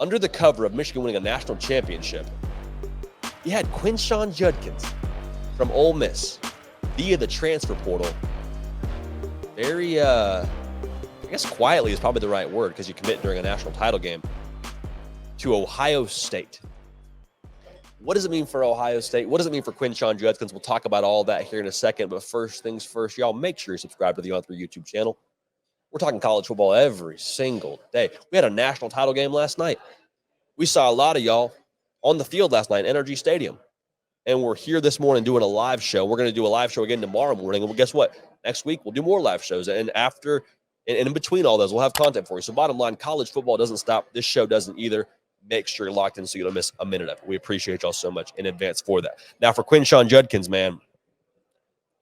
under the cover of Michigan winning a national championship, you had Quinshon Judkins from Ole Miss via the transfer portal. Very, I guess quietly is probably the right word because you commit during a national title game to Ohio State. What does it mean for Ohio State? What does it mean for Quinshon Judkins? We'll talk about all that here in a second. But first things first, y'all make sure you subscribe to the On3 YouTube channel. We're talking college football every single day. We had a national title game last night. We saw a lot of y'all on the field last night at NRG Stadium. And we're here this morning doing a live show. We're going to do a live show again tomorrow morning. And well, guess what? Next week, we'll do more live shows. And after and in between all those, we'll have content for you. So bottom line, college football doesn't stop. This show doesn't either. Make sure you're locked in so you don't miss a minute of it. We appreciate y'all so much in advance for that. Now, for Quinshon Judkins, man,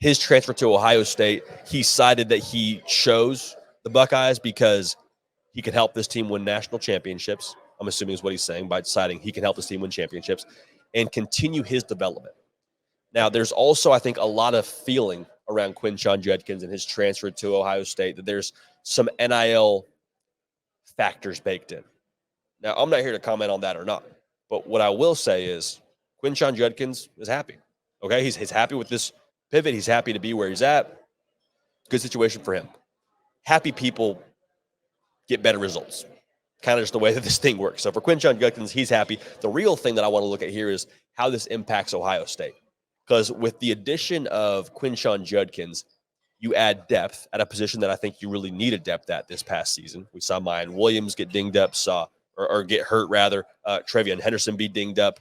his transfer to Ohio State, he cited that he chose the Buckeyes because he could help this team win national championships. I'm assuming is what he's saying by deciding he can help this team win championships and continue his development. Now, there's also, I think, a lot of feeling around Quinshon Judkins and his transfer to Ohio State that there's some NIL factors baked in. Now, I'm not here to comment on that or not, but what I will say is Quinshon Judkins is happy. Okay, he's happy with this pivot. He's happy to be where he's at. Good situation for him. Happy people get better results. Kind of just the way that this thing works. So for Quinshon Judkins, he's happy. The real thing that I want to look at here is how this impacts Ohio State. Because with the addition of Quinshon Judkins, you add depth at a position that I think you really needed depth at this past season. We saw Mayan Williams get dinged up, or get hurt rather. Trevion Henderson be dinged up.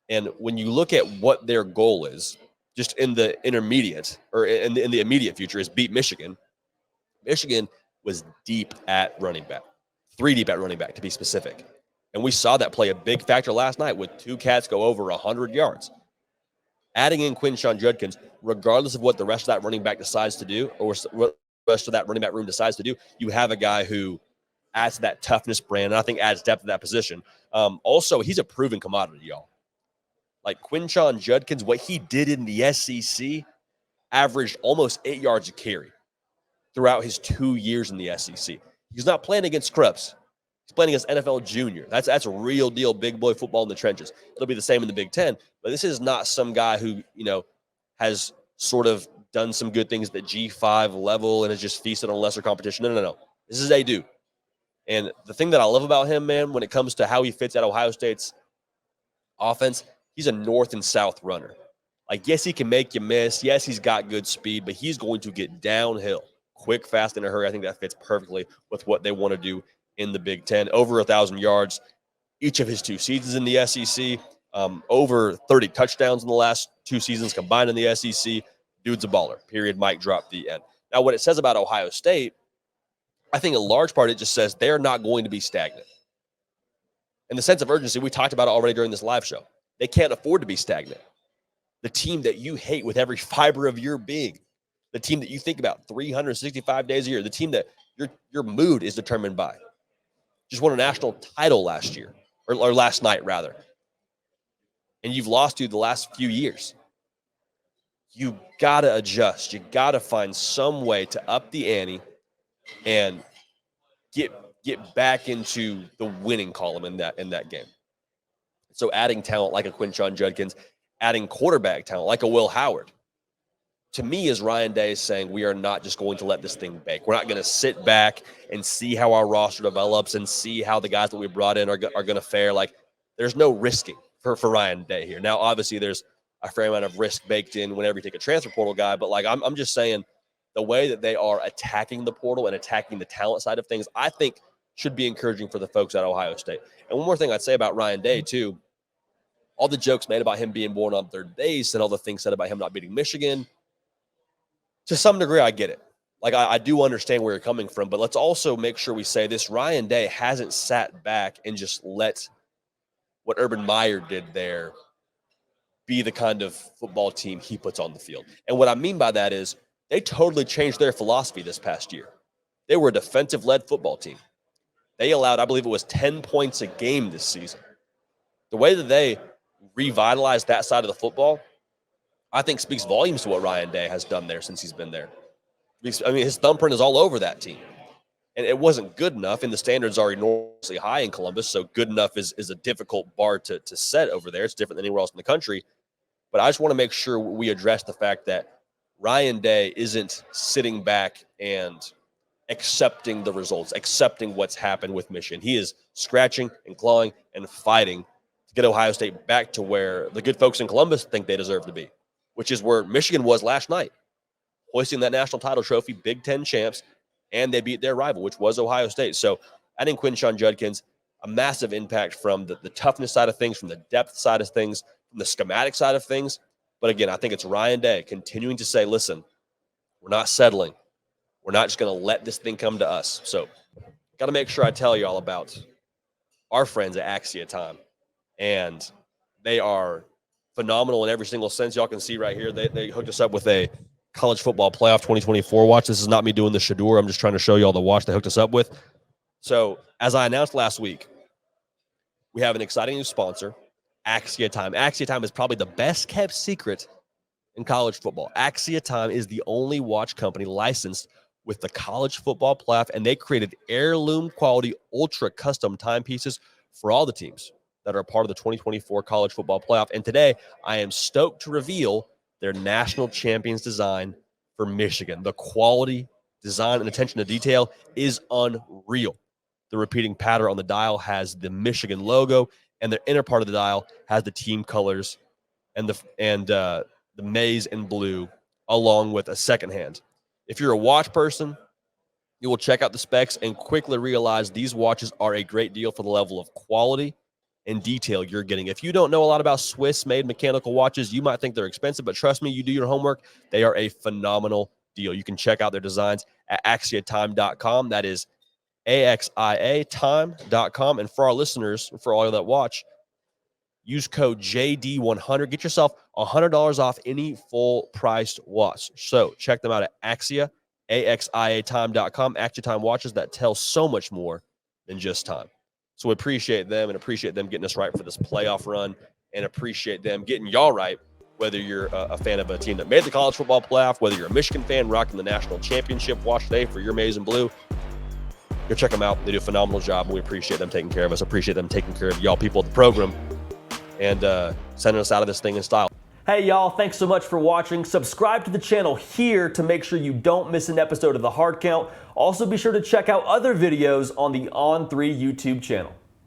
And when you look at what their goal is, just in the intermediate or in the immediate future, is beat Michigan. Michigan was deep at running back, 3 deep at running back to be specific. And we saw that play a big factor last night with 2 cats go over 100 yards. Adding in Quinshon Judkins, regardless of what the rest of that running back decides to do or what the rest of that running back room decides to do, you have a guy who adds to that toughness brand, and I think adds depth to that position. Also, he's a proven commodity, y'all. Like Quinshon Judkins, what he did in the SEC averaged almost 8 yards a carry throughout his 2 years in the SEC. He's not playing against scrubs. He's playing against NFL junior. That's a real deal big boy football in the trenches. It'll be the same in the Big Ten, but this is not some guy who, has sort of done some good things at the G5 level and has just feasted on lesser competition. No. This is a dude. And the thing that I love about him, man, when it comes to how he fits at Ohio State's offense, he's a north and south runner. Like, yes, he can make you miss. Yes, he's got good speed, but he's going to get downhill quick, fast, in a hurry. I think that fits perfectly with what they want to do in the Big Ten. Over 1,000 yards each of his 2 seasons in the SEC. Over 30 touchdowns in the last 2 seasons combined in the SEC. Dude's a baller. Period. Mic drop. The end. Now, what it says about Ohio State, I think a large part it just says they're not going to be stagnant. In the sense of urgency, we talked about it already during this live show. They can't afford to be stagnant. The team that you hate with every fiber of your being, the team that you think about 365 days a year, the team that your mood is determined by, just won a national title last year, or last night, rather. And you've lost to the last few years. You got to adjust. You got to find some way to up the ante and get back into the winning column in that game. So adding talent like a Quinshon Judkins, adding quarterback talent like a Will Howard, to me, is Ryan Day saying we are not just going to let this thing bake. We're not going to sit back and see how our roster develops and see how the guys that we brought in are going to fare. Like, there's no risking for Ryan Day here. Now, obviously, there's a fair amount of risk baked in whenever you take a transfer portal guy, but like I'm just saying the way that they are attacking the portal and attacking the talent side of things, I think should be encouraging for the folks at Ohio State. And one more thing I'd say about Ryan Day, too, all the jokes made about him being born on third base and all the things said about him not beating Michigan, to some degree, I get it. Like, I do understand where you're coming from, but let's also make sure we say this. Ryan Day hasn't sat back and just let what Urban Meyer did there be the kind of football team he puts on the field. And what I mean by that is they totally changed their philosophy this past year. They were a defensive-led football team. They allowed, I believe it was 10 points a game this season. The way that they revitalized that side of the football, I think speaks volumes to what Ryan Day has done there since he's been there. I mean, his thumbprint is all over that team. and it wasn't good enough, and the standards are enormously high in Columbus, so good enough is a difficult bar to set over there. It's different than anywhere else in the country. But I just want to make sure we address the fact that Ryan Day isn't sitting back and accepting the results, accepting what's happened with Michigan. He is scratching and clawing and fighting to get Ohio State back to where the good folks in Columbus think they deserve to be, which is where Michigan was last night, hoisting that national title trophy, Big Ten champs, and they beat their rival, which was Ohio State. So I think Quinshon Judkins, a massive impact from the toughness side of things, from the depth side of things, from the schematic side of things. But again, I think it's Ryan Day continuing to say, listen, we're not settling. We're not just going to let this thing come to us. So got to make sure I tell you all about our friends at Axia Time. And they are phenomenal in every single sense. Y'all can see right here, they hooked us up with a college football playoff 2024 watch. This is not me doing the Shadur. I'm just trying to show you all the watch they hooked us up with. So as I announced last week, we have an exciting new sponsor, Axia Time. Axia Time is probably the best kept secret in college football. Axia Time is the only watch company licensed with the college football playoff, and they created heirloom quality ultra custom timepieces for all the teams that are a part of the 2024 college football playoff. And today I am stoked to reveal their national champions design for Michigan. The quality, design, and attention to detail is unreal. The repeating pattern on the dial has the Michigan logo, and the inner part of the dial has the team colors and the maize and blue, along with a second hand. If you're a watch person, you will check out the specs and quickly realize these watches are a great deal for the level of quality and detail you're getting. If you don't know a lot about Swiss-made mechanical watches, you might think they're expensive, but trust me, you do your homework, they are a phenomenal deal. You can check out their designs at axiatime.com. That is AXIAtime.com. And for our listeners, for all that watch, use code JD100. Get yourself $100 off any full-priced watch. So check them out at Axia, AXIAtime.com. Axia Time watches that tell so much more than just time. So we appreciate them and appreciate them getting us right for this playoff run and appreciate them getting y'all right, whether you're a fan of a team that made the college football playoff, whether you're a Michigan fan rocking the national championship watch today for your maize and blue. Go check them out. They do a phenomenal job, and we appreciate them taking care of us. Appreciate them taking care of y'all people at the program and sending us out of this thing in style. Hey, y'all, thanks so much for watching. Subscribe to the channel here to make sure you don't miss an episode of The Hard Count. Also, be sure to check out other videos on the On3 YouTube channel.